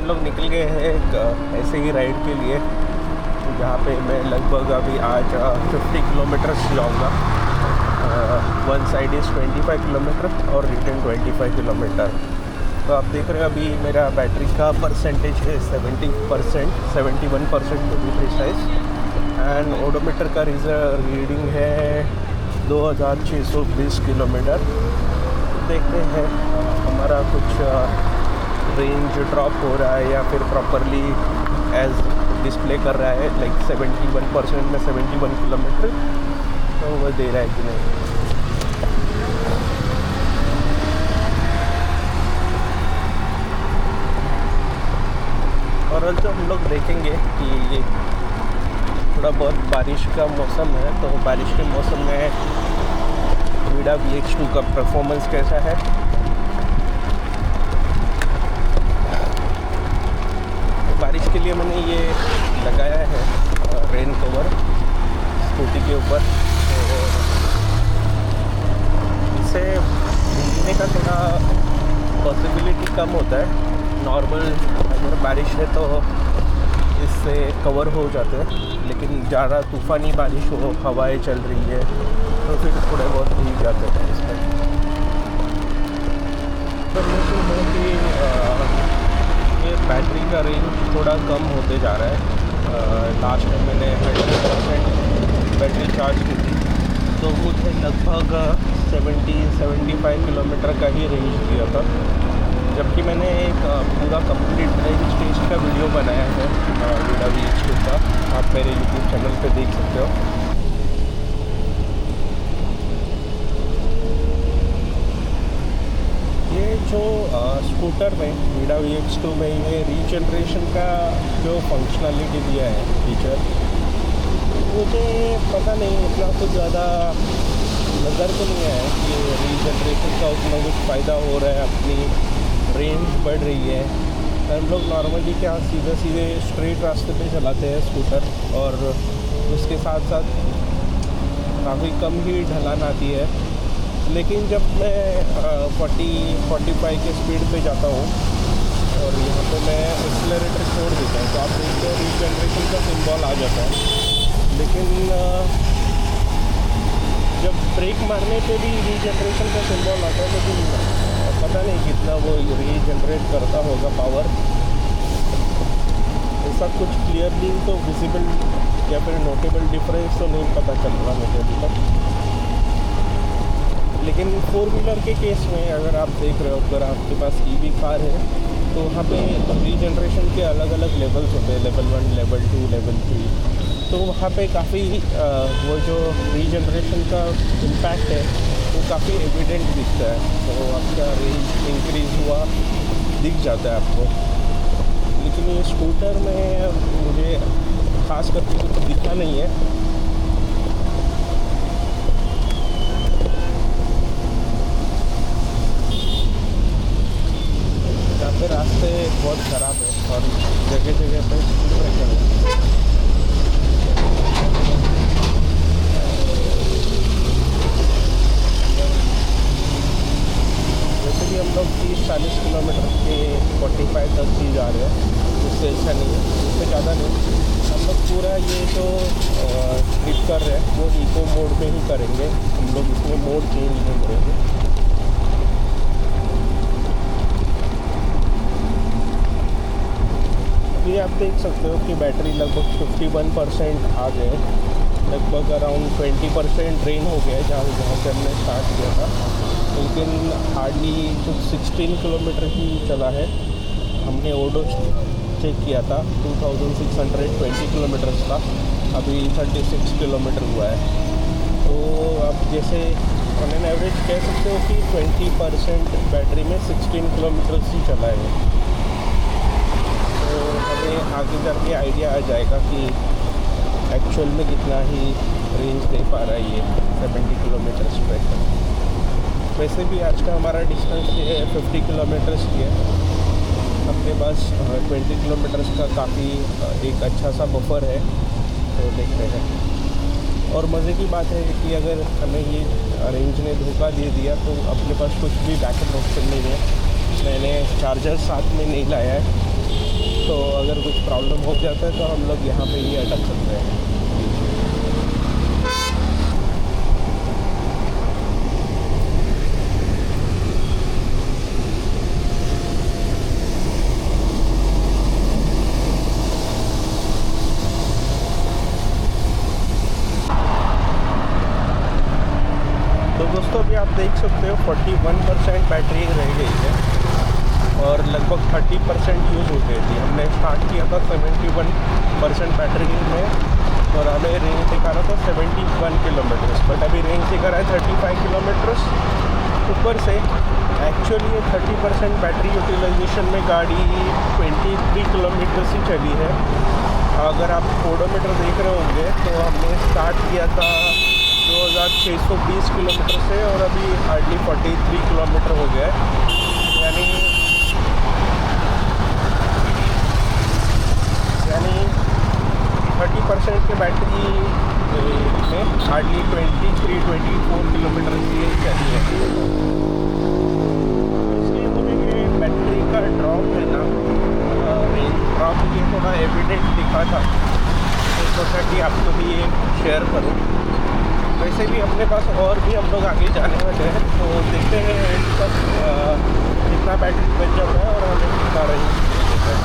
लोग निकल गए हैं एक ऐसे ही राइड के लिए, जहाँ पे मैं लगभग अभी आज 50 किलोमीटर्स जाऊँगा। वन साइड इज़ 25 किलोमीटर और रिटर्न 25 किलोमीटर। तो आप देख रहे हैं अभी मेरा बैटरी का परसेंटेज है 70%, 71% to be precise. And odometer का रीडिंग है 2620 किलोमीटर। देखते हैं हमारा कुछ रेंज ड्रॉप हो रहा है या फिर प्रॉपरली एज डिस्प्ले कर रहा है, लाइक 71% में 71 किलोमीटर तो वो दे रहा है कि नहीं। और also हम लोग देखेंगे कि थोड़ा बहुत बारिश का मौसम है, तो बारिश के मौसम में वीडा VX2 का परफॉर्मेंस कैसा है। बारिश के लिए मैंने ये लगाया है रेन कवर स्कूटी के ऊपर, तो इससे भीगने का थोड़ा पॉसिबिलिटी कम होता है। नॉर्मल अगर बारिश है तो इससे कवर हो जाते हैं, लेकिन ज़्यादा तूफ़ानी बारिश हो, हवाएं चल रही है तो फिर थोड़े बहुत भीग जाते हैं इसमें। तो मुझे है कि ये बैटरी का रेंज थोड़ा कम होते जा रहा है। लास्ट टाइम मैंने 100% बैटरी चार्ज की थी, तो मुझे लगभग 70-75 किलोमीटर का ही रेंज दिया था, जबकि मैंने एक पूरा कंप्लीट रेंज टेस्ट का वीडियो बनाया है वीडा VX2 का, आप मेरे यूट्यूब चैनल पे देख सकते हो। ये जो स्कूटर में वीडा VX2 में ये रीजनरेशन का जो फंक्शनलिटी दिया है फीचर, मुझे पता नहीं इतना कुछ ज़्यादा नज़र तो नहीं आया कि रीजनरेशन का उतना कुछ फ़ायदा हो रहा है, अपनी रेंज बढ़ रही है। हम लोग नॉर्मली क्या सीधे स्ट्रेट रास्ते पे चलाते हैं स्कूटर, और उसके साथ साथ काफ़ी कम ही ढलान आती है। लेकिन जब मैं 40-45 के स्पीड पे जाता हूँ और यहाँ पे मैं एक्सेलरेटर छोड़ देता हूँ, तो आप देखते हो रीजनरेशन का सिंबल आ जाता है। लेकिन जब ब्रेक मारने पे भी रीजनरेशन का सिंबल आता है, लेकिन पता नहीं कितना वो रीजनरेट करता होगा पावर। ऐसा कुछ क्लियरली तो विजिबल या फिर नोटेबल डिफरेंस तो नहीं पता चल रहा मुझे अभी तक। लेकिन 4 व्हीलर के केस में अगर आप देख रहे हो, अगर आपके पास EV कार है तो वहाँ पे रीजनरेशन के अलग अलग लेवल्स होते हैं, लेवल 1, लेवल 2, लेवल 3। तो वहाँ पे काफ़ी वो जो रीजनरेशन का इम्पैक्ट है वो काफ़ी एविडेंट दिखता है, तो आपका रेंज इंक्रीज़ हुआ दिख जाता है आपको। लेकिन ये स्कूटर में मुझे ख़ास करके कुछ दिखा नहीं है। यहाँ पे रास्ते बहुत ख़राब है और जगह जगह पे स्पीड ब्रेकर है। वैसे भी हम लोग 30-40 किलोमीटर के 45 तक ही जा रहे हैं, उससे ऐसा नहीं है, उससे ज़्यादा नहीं। हम लोग पूरा ये जो ट्रिप कर रहे हैं वो इको मोड में ही करेंगे, हम लोग इसमें मोड चेंज नहीं करेंगे। अभी आप देख सकते हो कि बैटरी लगभग 51% आ गए, लगभग अराउंड 20% ड्रेन हो गया है जहाँ से हमने स्टार्ट किया था। लेकिन हार्डली कुछ 16 किलोमीटर ही चला है। हमने ओडो चेक किया था 2620 किलोमीटर्स का, अभी 36 किलोमीटर हुआ है। तो आप जैसे ऑन एन एवरेज कह सकते हो कि 20% बैटरी में 16 किलोमीटर्स ही चला है। तो हमें आगे जाके आइडिया आ जाएगा कि एक्चुअल में कितना ही रेंज दे पा रहा है ये 70 किलोमीटर्स पे। वैसे भी आज का हमारा डिस्टेंस ये 50 किलोमीटर्स की है, अपने पास 20 किलोमीटर्स का काफ़ी एक अच्छा सा बफर है, तो देखते हैं। और मज़े की बात है कि अगर हमें ये रेंज ने धोखा दे दिया तो अपने पास कुछ भी बैकअप ऑप्शन नहीं है। मैंने चार्जर साथ में नहीं लाया है, तो अगर कुछ प्रॉब्लम हो जाता है तो हम लोग यहाँ पे ही अटक सकते हैं। दोस्तों अभी आप देख सकते हो 41% बैटरी रह गई है और लगभग 30% यूज़ हो गई थी। हमने स्टार्ट किया था 71% बैटरी में और हमें रेंज दिखा रहा था 71 किलोमीटर्स, बट अभी रेंज दिखा रहा है 35 किलोमीटर्स। ऊपर से एक्चुअली ये 30% बैटरी यूटिलाइजेशन में गाड़ी 23 किलोमीटर्स ही चली है। अगर आप ओडोमीटर देख रहे होंगे तो हमने स्टार्ट किया था 2620 किलोमीटर से और अभी हार्डली 43 किलोमीटर हो गया है। यानी 30% के बैटरी में हार्डली 23-24 किलोमीटर की चली है। इसलिए मुझे ये बैटरी का ड्रॉप है ना, रेंज ड्रॉप ये थोड़ा एविडेंट दिखा था, तो सोचा कि आपको भी ये शेयर करूँ। वैसे भी अपने पास और भी हम लोग आगे जाने वाले हैं, तो देखते हैं एंड तक कितना बैटरी बच जाता है और हमें कितना रेंज देता है।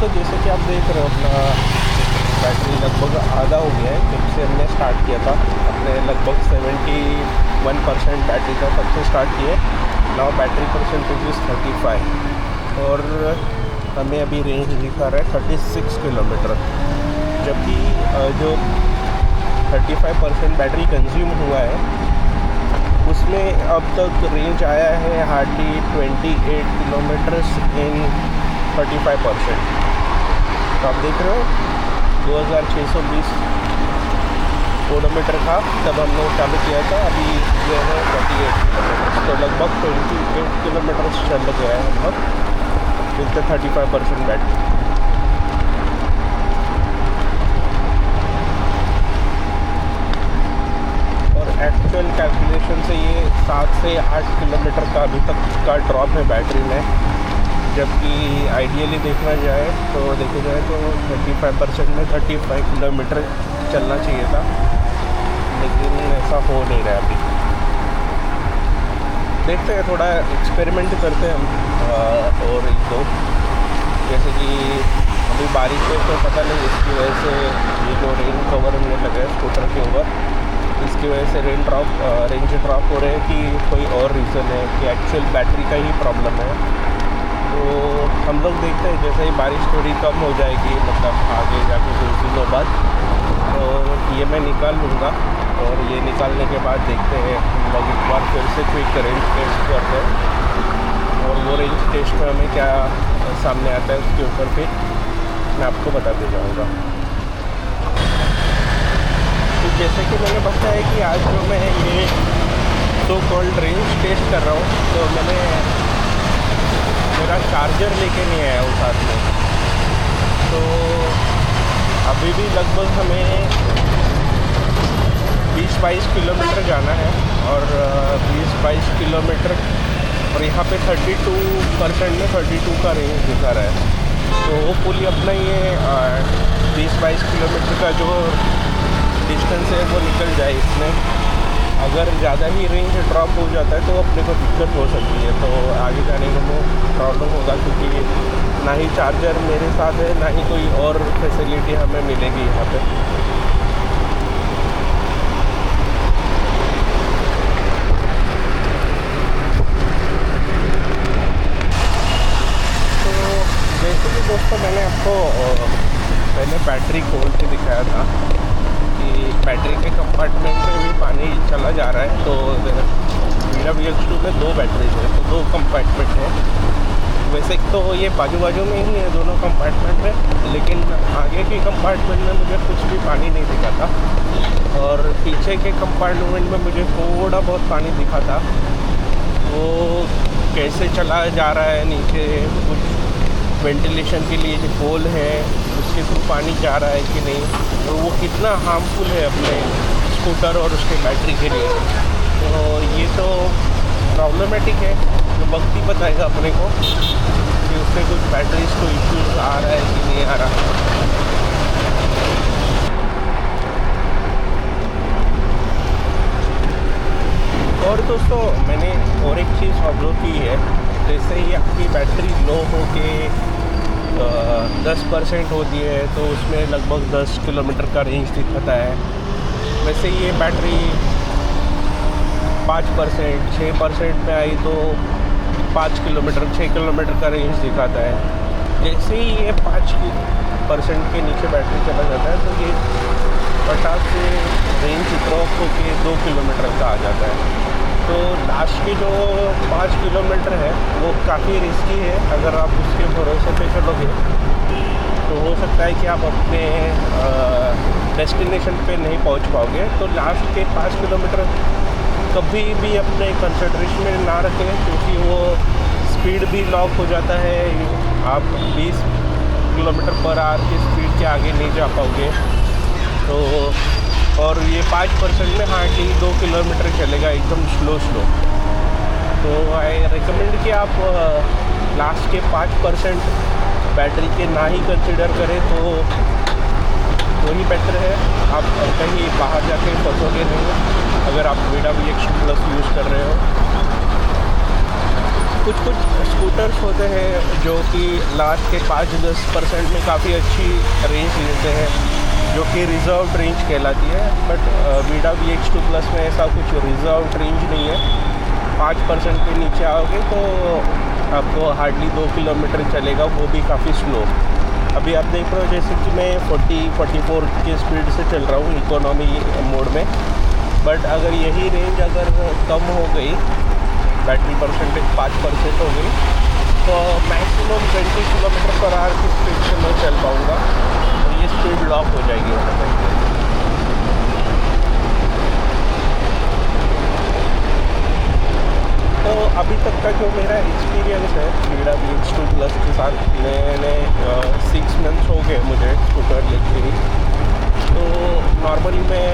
जैसे कि आप देख रहे हो अपना बैटरी लगभग आधा हो गया है जब से हमने स्टार्ट किया था। अपने लगभग 71% बैटरी था तब से स्टार्ट किए। नाउ बैटरी परसेंटेज इज़ 35 और हमें अभी रेंज दिखा रहा है 36 किलोमीटर, जबकि जो 35% बैटरी कंज्यूम हुआ है उसमें अब तक रेंज आया है हार्डली 28 किलोमीटर्स इन 35%। तो आप देख रहे हो 2620 ओडोमीटर था तब हमने चालू किया था, अभी जो है 48 किलोमीटर, तो लगभग 28 किलोमीटर चल गया है हम लोग विद 35% बैटरी। और एक्चुअल कैलकुलेशन से ये 7 से 8 किलोमीटर का अभी तक का ड्रॉप है बैटरी में, जबकि आइडियली देखा जाए तो 35% में 35 किलोमीटर चलना चाहिए था, लेकिन ऐसा हो नहीं रहा अभी। देखते हैं, थोड़ा एक्सपेरिमेंट करते हैं हम और एक दो, जैसे कि अभी बारिश में तो पता नहीं, इसकी वजह से ये जो रेन कवर हमने लगाया स्कूटर के ऊपर इसकी वजह से रेंज ड्रॉप हो रहे हैं कि कोई और रीज़न है कि एक्चुअल बैटरी का ही प्रॉब्लम है। तो हम लोग देखते हैं जैसे ही बारिश थोड़ी कम हो जाएगी, मतलब आगे जाके कुछ दिनों बाद, तो ये मैं निकाल लूँगा। और ये निकालने के बाद देखते हैं हम लोग एक बार फिर से क्विक रेंज टेस्ट करते हैं, और वो रेंज टेस्ट में हमें क्या सामने आता है उसके ऊपर फिर मैं आपको बताते जाऊँगा। तो जैसे कि मैंने बताया कि आज जो मैं ये सो कॉल्ड रेंज टेस्ट कर रहा हूँ, तो मैंने मेरा चार्जर लेके नहीं आया हूँ साथ में। तो अभी भी लगभग हमें 20-22 किलोमीटर जाना है, और 20-22 किलोमीटर, और यहाँ पे 32% में 32 का रेंज दिखा रहा है। तो होपफुली अपना ये 20-22 किलोमीटर का जो डिस्टेंस है वो निकल जाए इसमें। अगर ज़्यादा ही रेंज ड्रॉप हो जाता है तो अपने को दिक्कत हो सकती है, तो आगे जाने में प्रॉब्लम होगा, क्योंकि ना ही चार्जर मेरे साथ है, ना ही कोई और फैसिलिटी हमें मिलेगी यहाँ पे। तो जैसे कि दोस्तों मैंने आपको पहले बैटरी खोल के दिखाया था कि बैटरी के कंपार्टमेंट में भी पानी चला जा रहा है। तो मेरा VX2 में 2 बैटरीज है, तो 2 कंपार्टमेंट है। वैसे तो ये बाजू बाजू में ही है दोनों कंपार्टमेंट में, लेकिन आगे के कंपार्टमेंट में मुझे कुछ भी पानी नहीं दिखा था, और पीछे के कंपार्टमेंट में मुझे थोड़ा बहुत पानी दिखा था। वो कैसे चला जा रहा है, नीचे कुछ वेंटिलेशन के लिए जो होल है उसके थ्रू पानी जा रहा है कि नहीं, और वो कितना हार्मफुल है अपने स्कूटर और उसके बैटरी के लिए। तो ये तो प्रॉब्लमेटिक है, जो वक्त ही बताएगा अपने को कि उससे कुछ बैटरीज को इश्यूज आ रहा है कि नहीं आ रहा। और दोस्तों मैंने और एक चीज़ ऑब्जर्व की है, जैसे ही आपकी बैटरी लो हो के 10% होती है तो उसमें लगभग 10 किलोमीटर का रेंज दिखाता है। वैसे ये बैटरी 5%, 6% में आई तो 5 किलोमीटर, 6 किलोमीटर का रेंज दिखाता है। जैसे ही ये 5% के नीचे बैटरी चला जाता है तो ये फटाक से रेंज ड्रॉप होकर 2 किलोमीटर का आ जाता है। तो लास्ट के जो 5 किलोमीटर है वो काफ़ी रिस्की है। अगर आप उसके भरोसे पे चलोगे तो हो सकता है कि आप अपने डेस्टिनेशन पे नहीं पहुंच पाओगे। तो लास्ट के 5 किलोमीटर कभी भी अपने कंसिडरेशन में ना रखें, क्योंकि वो स्पीड भी लॉक हो जाता है। आप 20 किलोमीटर पर आवर की स्पीड के आगे नहीं जा पाओगे। तो और ये 5% में हार्डली 2 किलोमीटर चलेगा, एकदम स्लो। तो आई रिकमेंड कि आप लास्ट के 5% बैटरी के ना ही कंसिडर करें तो वही बेटर है। आप कहीं बाहर जाके फंसोगे नहीं अगर आप VIDA VX2 Plus यूज़ कर रहे हो। कुछ स्कूटर्स होते हैं जो कि लास्ट के 5-10% में काफ़ी अच्छी रेंज देते हैं, जो कि रिजर्व्ड रेंज कहलाती है। बट VIDA VX2 Plus में ऐसा कुछ रिजर्व्ड रेंज नहीं है। 5% के नीचे आओगे तो आपको हार्डली 2 किलोमीटर चलेगा, वो भी काफ़ी स्लो। अभी आप देख रहे हो जैसे कि मैं 40-44 की स्पीड से चल रहा हूँ इकोनॉमी मोड में। बट अगर यही रेंज अगर कम हो गई, बैटरी परसेंटेज 5% हो गई, तो मैक्सिमम 20 किलोमीटर पर आवर की स्पीड से मैं चल पाऊँगा, और ये स्पीड लॉक हो जाएगी वहाँ पर। तो अभी तक का जो मेरा एक्सपीरियंस है VIDA VX2 Plus के साथ, मैंने 6 मंथ्स हो गए मुझे स्कूटर लेके ही। तो नॉर्मली मैं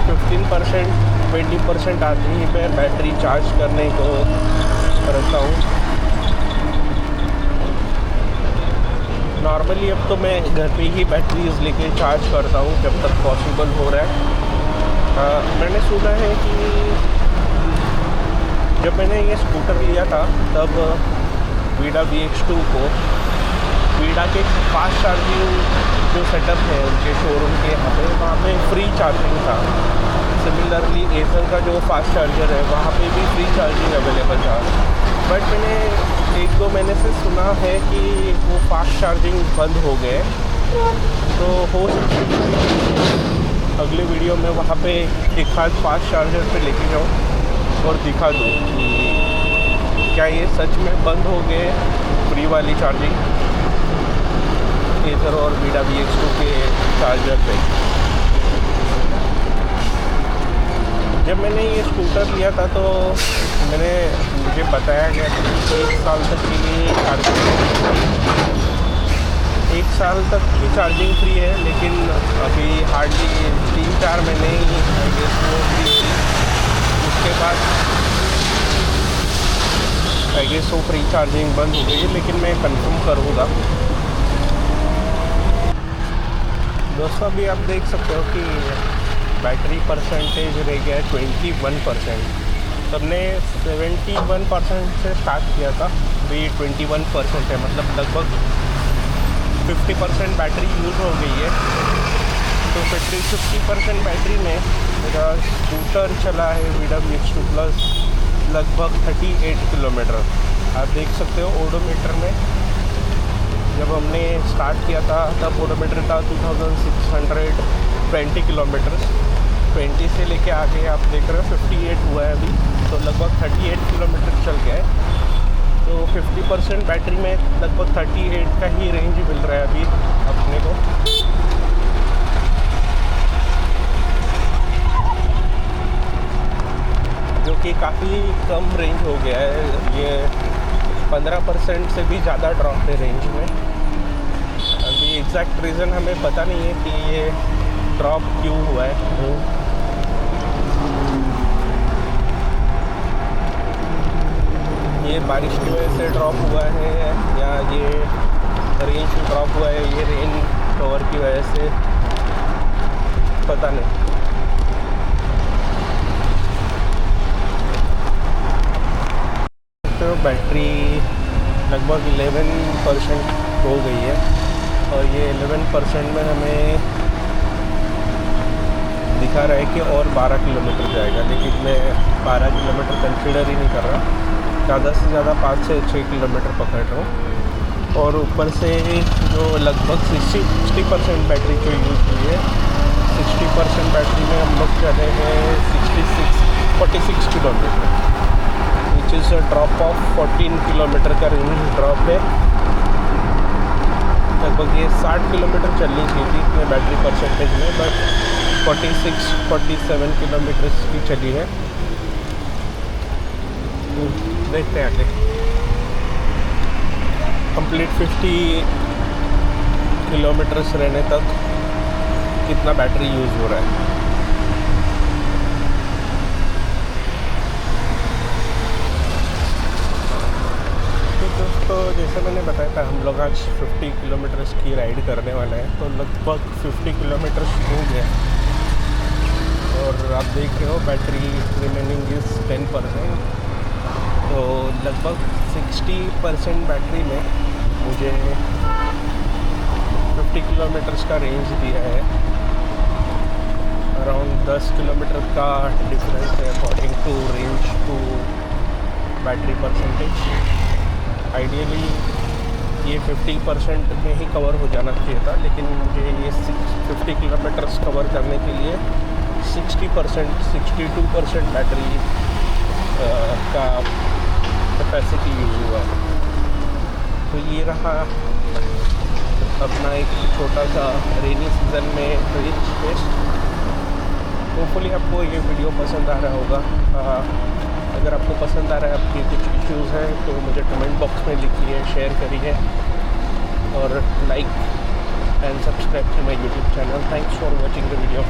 15% 20% आते ही मैं बैटरी चार्ज करने को रहता हूँ। नॉर्मली अब तो मैं घर पे ही बैटरीज लेके चार्ज करता हूँ जब तक पॉसिबल हो रहा है। मैंने सुना है कि जब मैंने ये स्कूटर लिया था तब VIDA VX2 को VIDA के फास्ट चार्जिंग जो सेटअप है उनके शोरूम के यहाँ पे, वहाँ पे फ्री चार्जिंग था सिमिलरली एसर का जो फास्ट चार्जर है वहाँ पे भी फ्री चार्जिंग अवेलेबल था। बट मैंने 1-2 महीने से सुना है कि वो फास्ट चार्जिंग बंद हो गए, तो हो अगले वीडियो में वहाँ पे एक हाथ फास्ट चार्जर पे लेके जाऊँ और दिखा दूँ कि क्या ये सच में बंद हो गए फ्री वाली चार्जिंग एसर और VWX2 के चार्जर पे। जब मैंने ये स्कूटर लिया था तो मुझे बताया गया था कि 1 साल तक के लिए एक साल तक की चार्जिंग फ्री है, लेकिन अभी हार्डली 3-4 महीने ही आई गेस वो फ्री थी। उसके बाद आई गेस वो फ्री चार्जिंग बंद हो गई है, लेकिन मैं कंफर्म करूँगा। दोस्तों अभी आप देख सकते हो कि बैटरी परसेंटेज रह गया है 21%। सबने 71% से स्टार्ट किया था, अभी 21% है, मतलब लगभग 50% बैटरी यूज़ हो गई है। तो 50% बैटरी में मेरा स्कूटर चला है VWX2 प्लस लगभग 38 किलोमीटर। आप देख सकते हो ओडोमीटर में जब हमने स्टार्ट किया था तब ओडोमीटर था 2620 किलोमीटर। 20 से लेके आगे आप देख रहे हो 58 हुआ है अभी, तो लगभग 38 किलोमीटर चल गया है। तो 50% बैटरी में लगभग 38 का ही रेंज मिल रहा है अभी अपने को। जो कि काफ़ी कम रेंज हो गया है, ये 15% से भी ज़्यादा ड्रॉप है रेंज में। अभी एग्जैक्ट रीज़न हमें पता नहीं है कि ये ड्रॉप क्यों हुआ है। ये बारिश की वजह से ड्रॉप हुआ है या ये रेंज ड्रॉप हुआ है, ये रेन कवर की वजह से, पता नहीं। तो बैटरी लगभग 11% हो गई है और ये 11% में हमें दिखा रहा है कि और 12 किलोमीटर जाएगा, लेकिन मैं 12 किलोमीटर कंसीडर ही नहीं कर रहा। ज़्यादा से ज़्यादा 5 से 6 किलोमीटर पकड़ रहा हूँ। और ऊपर से जो लगभग 60% बैटरी जो यूज़ हुई है, 60% बैटरी में हम लोग चले हैं 46 kilometre, which is a drop of 14 kilometre का रेंज ड्रॉप है। लगभग ये 60 किलोमीटर चलनी चाहिए थी इतने बैटरी परसेंटेज में, बट 46-47 किलोमीटर की चली है। देखते हैं आगे कंप्लीट 50 किलोमीटर्स रहने तक कितना बैटरी यूज़ हो रहा है। तो जैसे मैंने बताया था हम लोग आज 50 किलोमीटर्स की राइड करने वाले हैं, तो लगभग 50 किलोमीटर्स हो गया और आप देख रहे हो बैटरी रिमेनिंग इज़ 10%। तो लगभग 60% बैटरी में मुझे 50 किलोमीटर्स का रेंज दिया है। अराउंड 10 किलोमीटर का डिफरेंस है according to range to battery percentage. Ideally ये 50% में ही कवर हो जाना चाहिए था, लेकिन मुझे ये 50 किलोमीटर्स कवर करने के लिए 62% बैटरी का कैपेसिटी यूज़ हुआ। तो ये रहा अपना एक छोटा सा रेनी सीज़न में रिच टेस्ट। होपफुली आपको ये वीडियो पसंद आ रहा होगा। अगर आपको पसंद आ रहा है, आपके कुछ इश्यूज़ हैं तो मुझे कमेंट बॉक्स में लिखिए, शेयर करिए और like and subscribe to my YouTube channel. Thanks for watching the video.